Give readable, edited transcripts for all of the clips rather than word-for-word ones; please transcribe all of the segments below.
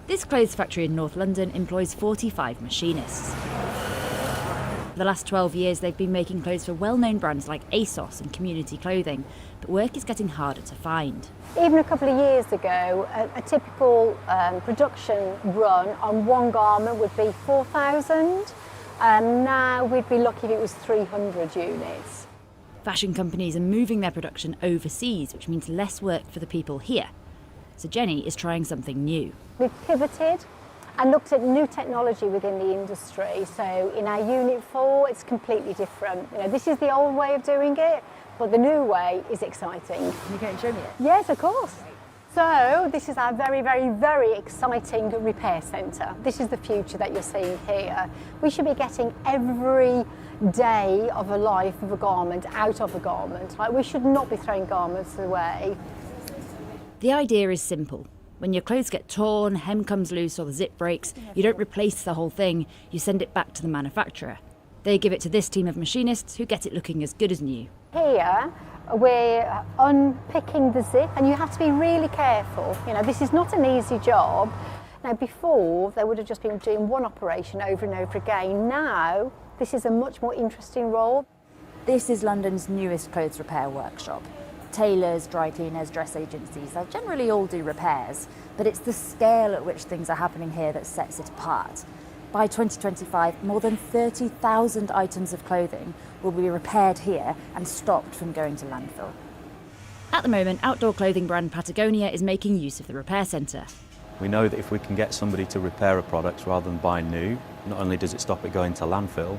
This clothes factory in North London employs 45 machinists. For the last 12 years, they've been making clothes for well-known brands like ASOS and Community Clothing, but work is getting harder to find. Even a couple of years ago, a typical production run on one garment would be 4,000, and now we'd be lucky if it was 300 units. Fashion companies are moving their production overseas, which means less work for the people here. So Jenny is trying something new. We've pivoted and looked at new technology within the industry. So in our Unit 4, it's completely different. This is the old way of doing it, but the new way is exciting. You can show me it? Yes, of course. So this is our very, very, very exciting repair centre. This is the future that you're seeing here. We should be getting every day of a life of a garment out of a garment. We should not be throwing garments away. The idea is simple. When your clothes get torn, hem comes loose or the zip breaks, you don't replace the whole thing, you send it back to the manufacturer. They give it to this team of machinists who get it looking as good as new. Here we're unpicking the zip, and you have to be really careful. This is not an easy job. Now before, they would have just been doing one operation over and over again. Now this is a much more interesting role. This is London's newest clothes repair workshop. Tailors, dry cleaners, dress agencies, they'll generally all do repairs, but it's the scale at which things are happening here that sets it apart. By 2025, more than 30,000 items of clothing will be repaired here and stopped from going to landfill. At the moment, outdoor clothing brand Patagonia is making use of the repair centre. We know that if we can get somebody to repair a product rather than buy new, not only does it stop it going to landfill,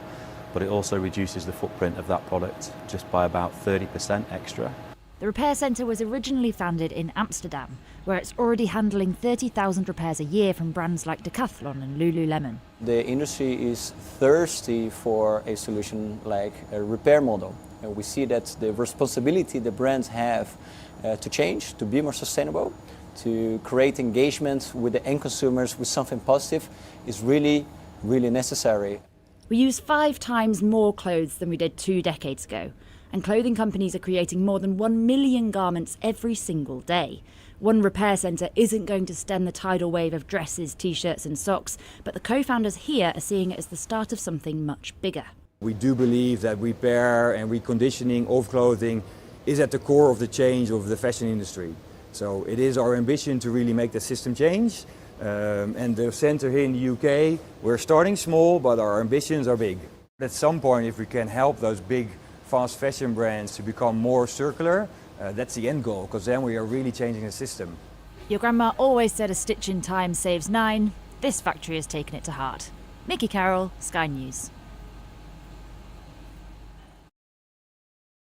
but it also reduces the footprint of that product just by about 30% extra. The repair centre was originally founded in Amsterdam, where it's already handling 30,000 repairs a year from brands like Decathlon and Lululemon. The industry is thirsty for a solution like a repair model. And we see that the responsibility the brands have to change, to be more sustainable, to create engagement with the end consumers with something positive is really, really necessary. We use 5 times more clothes than we did 2 decades ago, and clothing companies are creating more than 1 million garments every single day. One repair centre isn't going to stem the tidal wave of dresses, t-shirts and socks, but the co-founders here are seeing it as the start of something much bigger. We do believe that repair and reconditioning of clothing is at the core of the change of the fashion industry. So it is our ambition to really make the system change. And the centre here in the UK, we're starting small, but our ambitions are big. At some point, if we can help those big fast fashion brands to become more circular, that's the end goal, because then we are really changing the system. Your grandma always said a stitch in time saves 9. This factory has taken it to heart. Mickey Carroll, Sky News.